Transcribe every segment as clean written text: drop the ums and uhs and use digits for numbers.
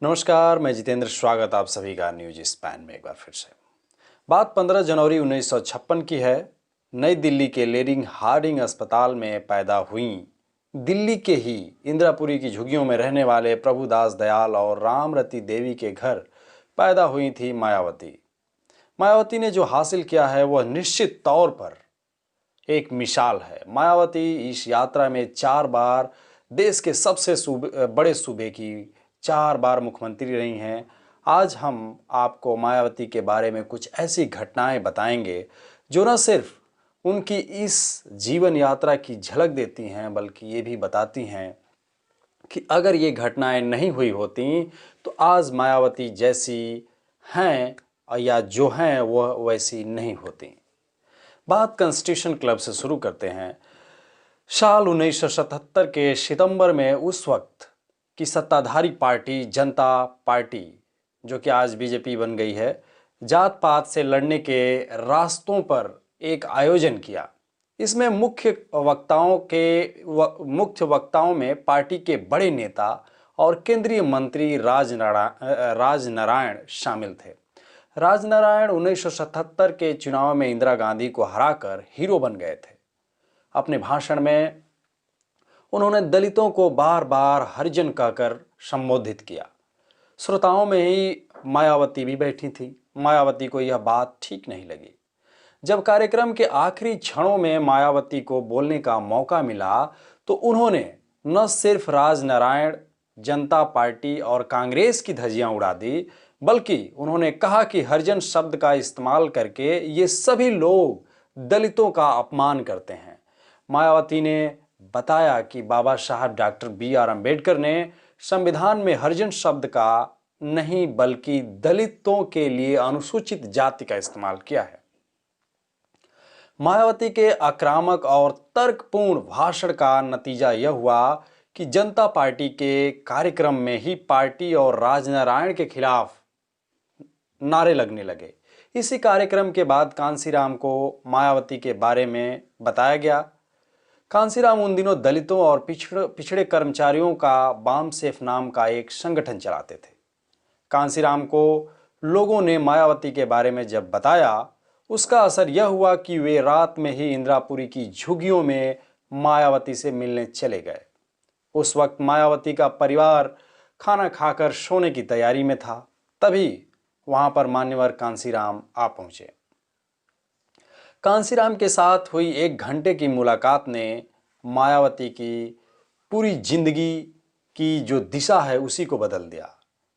नमस्कार, मैं जितेंद्र। स्वागत आप सभी का न्यूज स्पैन में एक बार फिर से। बात 15 जनवरी 1956 की है। नई दिल्ली के लेरिंग हार्डिंग अस्पताल में पैदा हुई दिल्ली के ही इंदिरापुरी की झुग्गियों में रहने वाले प्रभुदास दयाल और रामरती देवी के घर पैदा हुई थी मायावती। मायावती ने जो हासिल किया है वह निश्चित तौर पर एक मिसाल है। मायावती इस यात्रा में 4 बार देश के सबसे बड़े सूबे की 4 बार मुख्यमंत्री रही हैं। आज हम आपको मायावती के बारे में कुछ ऐसी घटनाएं बताएंगे जो न सिर्फ उनकी इस जीवन यात्रा की झलक देती हैं बल्कि ये भी बताती हैं कि अगर ये घटनाएं नहीं हुई होती तो आज मायावती जैसी हैं या जो हैं वह वैसी नहीं होती। बात कॉन्स्टिट्यूशन क्लब से शुरू करते हैं। साल 1977 के सितंबर में उस वक्त की सत्ताधारी पार्टी जनता पार्टी, जो कि आज बीजेपी बन गई है, जात पात से लड़ने के रास्तों पर एक आयोजन किया। इसमें मुख्य वक्ताओं में पार्टी के बड़े नेता और केंद्रीय मंत्री राजनारायण शामिल थे। राजनारायण 1977 के चुनाव में इंदिरा गांधी को हराकर हीरो बन गए थे। अपने भाषण में उन्होंने दलितों को बार बार हरिजन कहकर संबोधित किया। श्रोताओं में ही मायावती भी बैठी थी। मायावती को यह बात ठीक नहीं लगी। जब कार्यक्रम के आखिरी क्षणों में मायावती को बोलने का मौका मिला तो उन्होंने न सिर्फ राजनारायण, जनता पार्टी और कांग्रेस की धज्जियां उड़ा दी, बल्कि उन्होंने कहा कि हरिजन शब्द का इस्तेमाल करके ये सभी लोग दलितों का अपमान करते हैं। मायावती ने बताया कि बाबा साहब डॉक्टर B.R. अम्बेडकर ने संविधान में हरिजन शब्द का नहीं बल्कि दलितों के लिए अनुसूचित जाति का इस्तेमाल किया है। मायावती के आक्रामक और तर्कपूर्ण भाषण का नतीजा यह हुआ कि जनता पार्टी के कार्यक्रम में ही पार्टी और राजनारायण के खिलाफ नारे लगने लगे। इसी कार्यक्रम के बाद कांसीराम को मायावती के बारे में बताया गया। कांसीराम उन दिनों दलितों और पिछड़े कर्मचारियों का बामसेफ नाम का एक संगठन चलाते थे। कांसीराम को लोगों ने मायावती के बारे में जब बताया, उसका असर यह हुआ कि वे रात में ही इंदिरापुरी की झुग्गियों में मायावती से मिलने चले गए। उस वक्त मायावती का परिवार खाना खाकर सोने की तैयारी में था। तभी वहां पर मान्यवर कांसीराम आ पहुंचे। कांसीराम के साथ हुई 1 घंटे की मुलाकात ने मायावती की पूरी जिंदगी की जो दिशा है उसी को बदल दिया।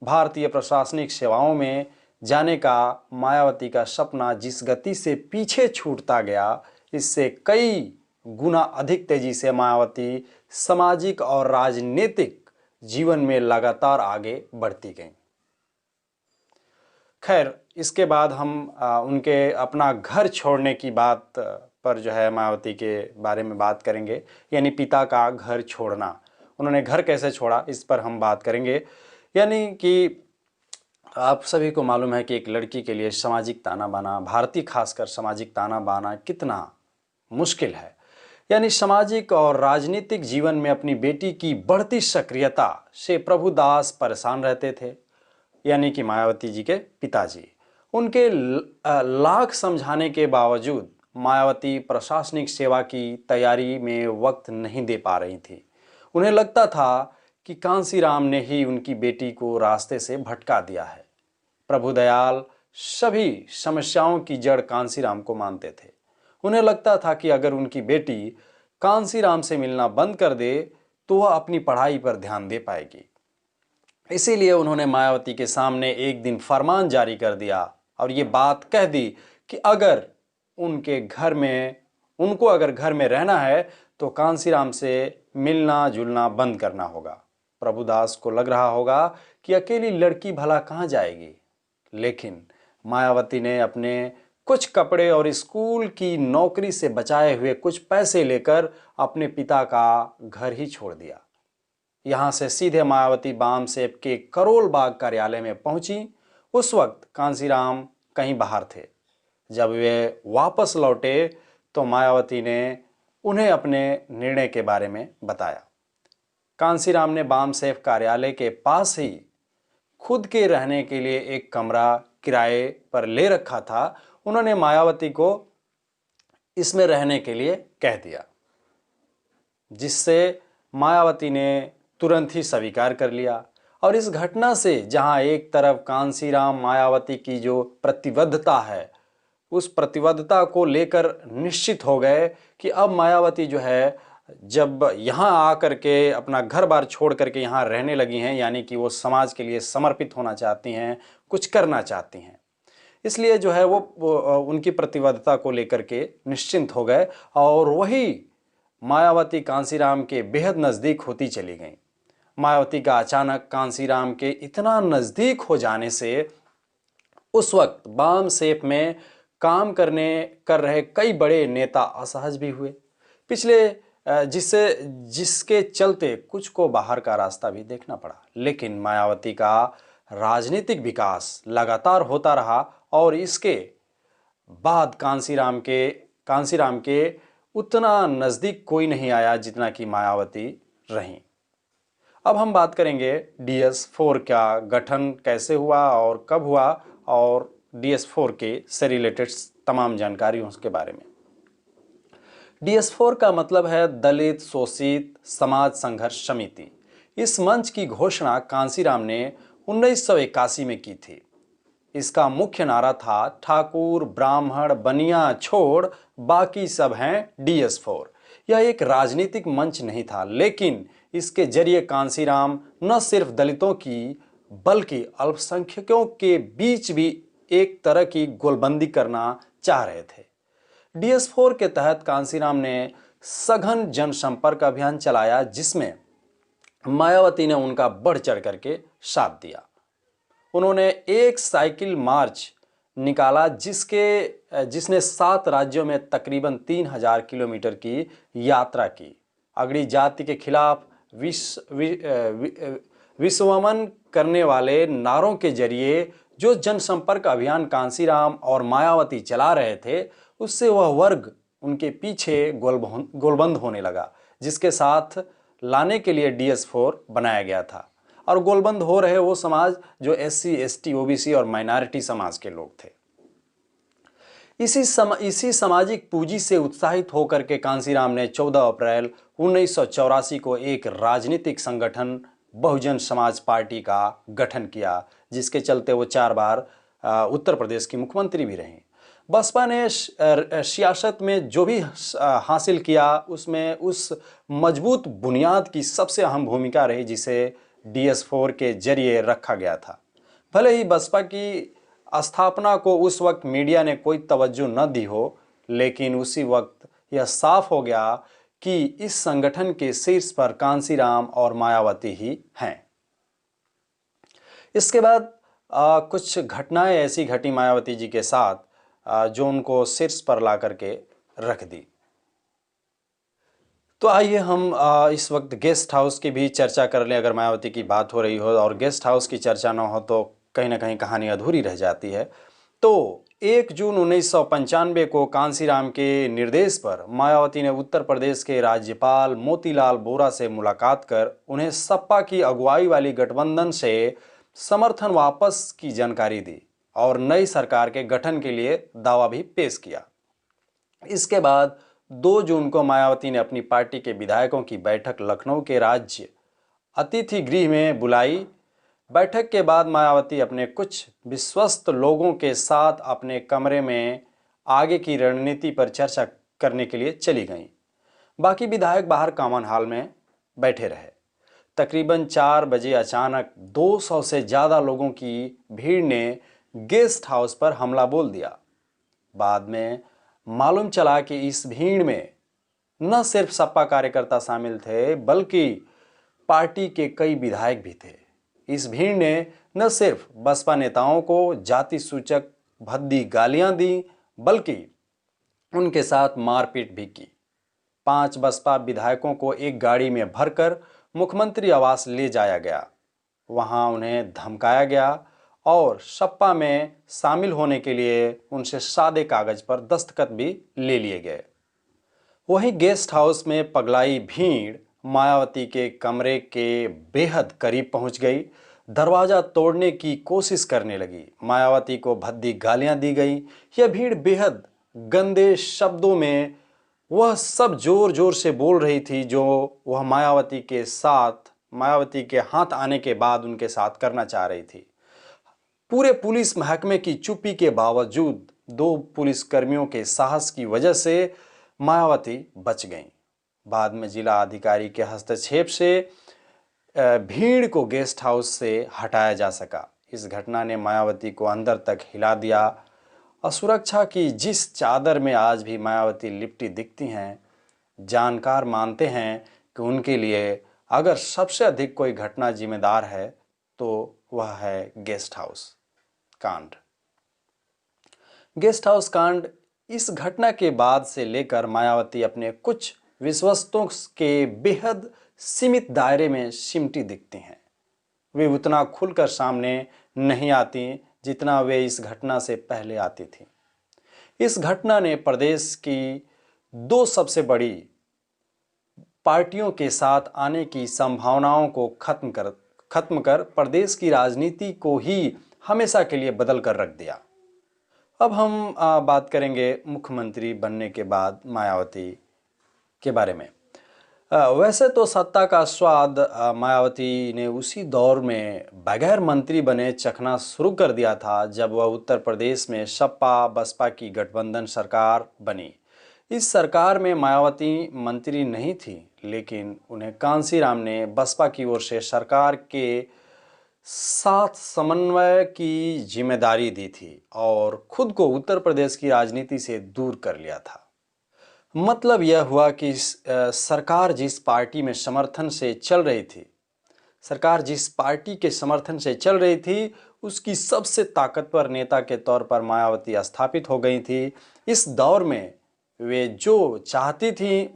भारतीय प्रशासनिक सेवाओं में जाने का मायावती का सपना जिस गति से पीछे छूटता गया, इससे कई गुना अधिक तेजी से मायावती सामाजिक और राजनीतिक जीवन में लगातार आगे बढ़ती गईं। खैर, इसके बाद हम उनके अपना घर छोड़ने की बात पर जो है मायावती के बारे में बात करेंगे, यानी पिता का घर छोड़ना। उन्होंने घर कैसे छोड़ा इस पर हम बात करेंगे। यानी कि आप सभी को मालूम है कि एक लड़की के लिए सामाजिक ताना बाना, भारतीय खासकर सामाजिक ताना बाना कितना मुश्किल है। यानी सामाजिक और राजनीतिक जीवन में अपनी बेटी की बढ़ती सक्रियता से प्रभुदास परेशान रहते थे, यानी कि मायावती जी के पिताजी। उनके लाख समझाने के बावजूद मायावती प्रशासनिक सेवा की तैयारी में वक्त नहीं दे पा रही थी। उन्हें लगता था कि कांसीराम ने ही उनकी बेटी को रास्ते से भटका दिया है। प्रभुदयाल सभी समस्याओं की जड़ कांसीराम को मानते थे। उन्हें लगता था कि अगर उनकी बेटी कांसीराम से मिलना बंद कर दे तो वह अपनी पढ़ाई पर ध्यान दे पाएगी। इसीलिए उन्होंने मायावती के सामने एक दिन फरमान जारी कर दिया और ये बात कह दी कि अगर उनको अगर घर में रहना है तो कांसीराम से मिलना जुलना बंद करना होगा। प्रभुदास को लग रहा होगा कि अकेली लड़की भला कहाँ जाएगी, लेकिन मायावती ने अपने कुछ कपड़े और स्कूल की नौकरी से बचाए हुए कुछ पैसे लेकर अपने पिता का घर ही छोड़ दिया। यहां से सीधे मायावती बामसेफ के करोल बाग कार्यालय में पहुंची। उस वक्त कांसीराम कहीं बाहर थे। जब वे वापस लौटे तो मायावती ने उन्हें अपने निर्णय के बारे में बताया। कांसीराम ने बामसेफ कार्यालय के पास ही खुद के रहने के लिए एक कमरा किराए पर ले रखा था, उन्होंने मायावती को इसमें रहने के लिए कह दिया, जिससे मायावती ने तुरंत ही स्वीकार कर लिया। और इस घटना से जहां एक तरफ कांसीराम मायावती की जो प्रतिबद्धता है, उस प्रतिबद्धता को लेकर निश्चित हो गए कि अब मायावती जो है जब यहाँ आकर के अपना घर बार छोड़ करके यहाँ रहने लगी हैं, यानी कि वो समाज के लिए समर्पित होना चाहती हैं, कुछ करना चाहती हैं, इसलिए जो है वो उनकी प्रतिबद्धता को लेकर के निश्चिंत हो गए। और वही मायावती कांसीराम के बेहद नज़दीक होती चली गई। मायावती का अचानक कांसीराम के इतना नज़दीक हो जाने से उस वक्त बाम सेप में काम कर रहे कई बड़े नेता असहज भी हुए, जिसके चलते कुछ को बाहर का रास्ता भी देखना पड़ा। लेकिन मायावती का राजनीतिक विकास लगातार होता रहा और इसके बाद कांसीराम के उतना नज़दीक कोई नहीं आया जितना कि मायावती रहीं। अब हम बात करेंगे DS4 का गठन कैसे हुआ और कब हुआ, और DS4 के से रिलेटेड तमाम जानकारियों के बारे में। DS4 का मतलब है दलित शोषित समाज संघर्ष समिति। इस मंच की घोषणा कांसीराम ने 1981 में की थी। इसका मुख्य नारा था, ठाकुर ब्राह्मण बनिया छोड़ बाकी सब हैं DS4। यह एक राजनीतिक मंच नहीं था, लेकिन इसके जरिए कांसीराम न सिर्फ दलितों की बल्कि अल्पसंख्यकों के बीच भी एक तरह की गोलबंदी करना चाह रहे थे। DS4 के तहत कांसीराम ने सघन जनसंपर्क अभियान चलाया, जिसमें मायावती ने उनका बढ़ चढ़ करके साथ दिया। उन्होंने एक साइकिल मार्च निकाला जिसने 7 राज्यों में तकरीबन 3000 किलोमीटर की यात्रा की। अगड़ी जाति के खिलाफ विश्वमन करने वाले नारों के जरिए जो जनसंपर्क अभियान कांसीराम और मायावती चला रहे थे, उससे वह वर्ग उनके पीछे गोलबंद होने लगा, जिसके साथ लाने के लिए DS4 बनाया गया था। और गोलबंद हो रहे वो समाज जो SC ST OBC और माइनॉरिटी समाज के लोग थे। इसी सामाजिक पूंजी से उत्साहित होकर के कांसीराम ने 14 अप्रैल 1984 को एक राजनीतिक संगठन बहुजन समाज पार्टी का गठन किया, जिसके चलते वो 4 बार उत्तर प्रदेश की मुख्यमंत्री भी रहीं। बसपा ने सियासत में जो भी हासिल किया, उसमें उस मजबूत बुनियाद की सबसे अहम भूमिका रही जिसे DS4 के जरिए रखा गया था। भले ही बसपा की स्थापना को उस वक्त मीडिया ने कोई तवज्जो न दी हो, लेकिन उसी वक्त यह साफ हो गया कि इस संगठन के शीर्ष पर कांसीराम और मायावती ही हैं। इसके बाद कुछ घटनाएं ऐसी घटी मायावती जी के साथ जो उनको शीर्ष पर ला करके रख दी। तो आइए हम इस वक्त गेस्ट हाउस की भी चर्चा कर लें। अगर मायावती की बात हो रही हो और गेस्ट हाउस की चर्चा ना हो तो कहीं ना कहीं कहानी अधूरी रह जाती है। तो 1 जून 1995 को कांसीराम के निर्देश पर मायावती ने उत्तर प्रदेश के राज्यपाल मोतीलाल वोरा से मुलाकात कर उन्हें सपा की अगुवाई वाली गठबंधन से समर्थन वापस की जानकारी दी और नई सरकार के गठन के लिए दावा भी पेश किया। इसके बाद 2 जून को मायावती ने अपनी पार्टी के विधायकों की बैठक लखनऊ के राज्य अतिथि गृह में बुलाई। बैठक के बाद मायावती अपने कुछ विश्वस्त लोगों के साथ अपने कमरे में आगे की रणनीति पर चर्चा करने के लिए चली गईं। बाकी विधायक बाहर कॉमन हॉल में बैठे रहे। तकरीबन 4 बजे अचानक 200 से ज़्यादा लोगों की भीड़ ने गेस्ट हाउस पर हमला बोल दिया। बाद में मालूम चला कि इस भीड़ में न सिर्फ सपा कार्यकर्ता शामिल थे, बल्कि पार्टी के कई विधायक भी थे। इस भीड़ ने न सिर्फ बसपा नेताओं को जाति सूचक भद्दी गालियां दी, बल्कि उनके साथ मारपीट भी की। 5 बसपा विधायकों को एक गाड़ी में भरकर मुख्यमंत्री आवास ले जाया गया। वहां उन्हें धमकाया गया और सपा में शामिल होने के लिए उनसे सादे कागज पर दस्तखत भी ले लिए गए। वहीं गेस्ट हाउस में पगलाई भीड़ मायावती के कमरे के बेहद करीब पहुंच गई। दरवाजा तोड़ने की कोशिश करने लगी। मायावती को भद्दी गालियां दी गई। यह भीड़ बेहद गंदे शब्दों में वह सब जोर जोर से बोल रही थी जो वह मायावती के हाथ आने के बाद उनके साथ करना चाह रही थी। पूरे पुलिस महकमे की चुप्पी के बावजूद 2 पुलिसकर्मियों के साहस की वजह से मायावती बच गईं। बाद में जिला अधिकारी के हस्तक्षेप से भीड़ को गेस्ट हाउस से हटाया जा सका। इस घटना ने मायावती को अंदर तक हिला दिया। असुरक्षा की जिस चादर में आज भी मायावती लिपटी दिखती हैं, जानकार मानते हैं कि उनके लिए अगर सबसे अधिक कोई घटना जिम्मेदार है तो वह है गेस्ट हाउस कांड। गेस्ट हाउस कांड इस घटना के बाद से लेकर मायावती अपने कुछ विश्वस्तों के बेहद सीमित दायरे में सिमटी दिखती हैं। वे उतना खुलकर सामने नहीं आती जितना वे इस घटना से पहले आती थी। इस घटना ने प्रदेश की 2 सबसे बड़ी पार्टियों के साथ आने की संभावनाओं को खत्म कर प्रदेश की राजनीति को ही हमेशा के लिए बदल कर रख दिया। अब हम बात करेंगे मुख्यमंत्री बनने के बाद मायावती के बारे में। वैसे तो सत्ता का स्वाद मायावती ने उसी दौर में बगैर मंत्री बने चखना शुरू कर दिया था जब वह उत्तर प्रदेश में सपा बसपा की गठबंधन सरकार बनी। इस सरकार में मायावती मंत्री नहीं थी, लेकिन उन्हें कांसीराम ने बसपा की ओर से सरकार के साथ समन्वय की जिम्मेदारी दी थी और खुद को उत्तर प्रदेश की राजनीति से दूर कर लिया था। मतलब यह हुआ कि सरकार जिस पार्टी के समर्थन से चल रही थी उसकी सबसे ताकतवर नेता के तौर पर मायावती स्थापित हो गई थी। इस दौर में वे जो चाहती थी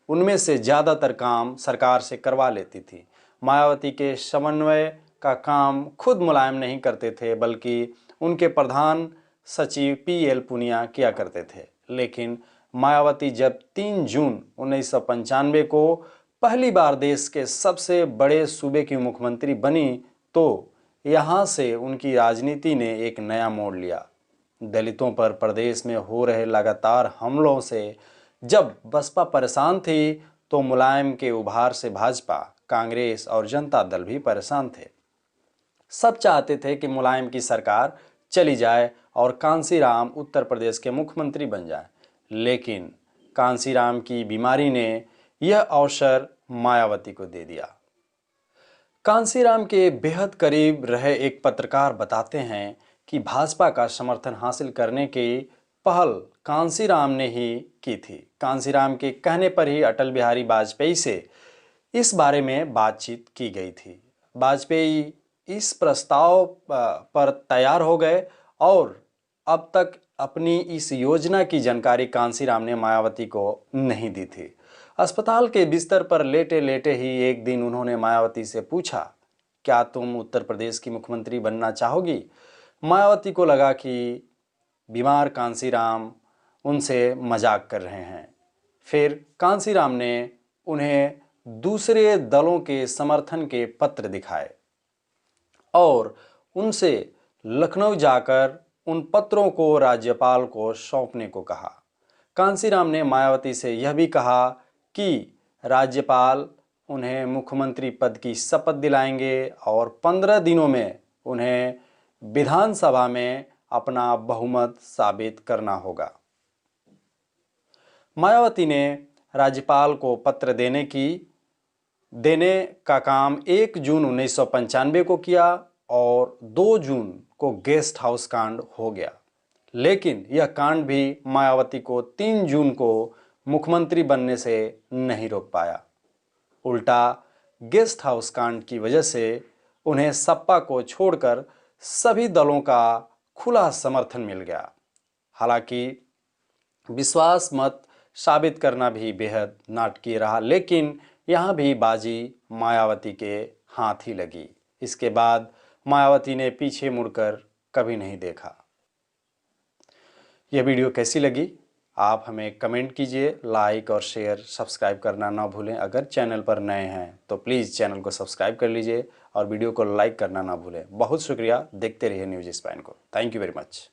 उनमें से ज़्यादातर काम सरकार से करवा लेती थी। मायावती के समन्वय का काम खुद मुलायम नहीं करते थे, बल्कि उनके प्रधान सचिव PL पुनिया किया करते थे। लेकिन मायावती जब 3 जून 1995 को पहली बार देश के सबसे बड़े सूबे की मुख्यमंत्री बनी तो यहाँ से उनकी राजनीति ने एक नया मोड़ लिया। दलितों पर प्रदेश में हो रहे लगातार हमलों से जब बसपा परेशान थी तो मुलायम के उभार से भाजपा, कांग्रेस और जनता दल भी परेशान थे। सब चाहते थे कि मुलायम की सरकार चली जाए और कांसीराम उत्तर प्रदेश के मुख्यमंत्री बन जाए, लेकिन कांसीराम की बीमारी ने यह अवसर मायावती को दे दिया। कांसीराम के बेहद करीब रहे एक पत्रकार बताते हैं कि भाजपा का समर्थन हासिल करने की पहल कांसीराम ने ही की थी। कांसीराम के कहने पर ही अटल बिहारी वाजपेयी से इस बारे में बातचीत की गई थी। वाजपेयी इस प्रस्ताव पर तैयार हो गए और अब तक अपनी इस योजना की जानकारी कांसीराम ने मायावती को नहीं दी थी। अस्पताल के बिस्तर पर लेटे लेटे ही एक दिन उन्होंने मायावती से पूछा, क्या तुम उत्तर प्रदेश की मुख्यमंत्री बनना चाहोगी? मायावती को लगा कि बीमार कांसीराम उनसे मजाक कर रहे हैं। फिर कांसीराम ने उन्हें दूसरे दलों के समर्थन के पत्र दिखाए और उनसे लखनऊ जाकर उन पत्रों को राज्यपाल को सौंपने को कहा। कांसीराम ने मायावती से यह भी कहा कि राज्यपाल उन्हें मुख्यमंत्री पद की शपथ दिलाएंगे और 15 दिनों में उन्हें विधानसभा में अपना बहुमत साबित करना होगा। मायावती ने राज्यपाल को पत्र देने का काम 1 जून 1995 को किया और 2 जून को गेस्ट हाउस कांड हो गया। लेकिन यह कांड भी मायावती को 3 जून को मुख्यमंत्री बनने से नहीं रोक पाया। उल्टा गेस्ट हाउस कांड की वजह से उन्हें सपा को छोड़कर सभी दलों का खुला समर्थन मिल गया। हालांकि विश्वास मत साबित करना भी बेहद नाटकीय रहा, लेकिन यहाँ भी बाजी मायावती के हाथ ही लगी। इसके बाद मायावती ने पीछे मुड़कर कभी नहीं देखा। यह वीडियो कैसी लगी आप हमें कमेंट कीजिए, लाइक और शेयर सब्सक्राइब करना ना भूलें। अगर चैनल पर नए हैं तो प्लीज़ चैनल को सब्सक्राइब कर लीजिए और वीडियो को लाइक करना ना भूलें। बहुत शुक्रिया, देखते रहिए न्यूज़ स्पैन को। Thank you very much.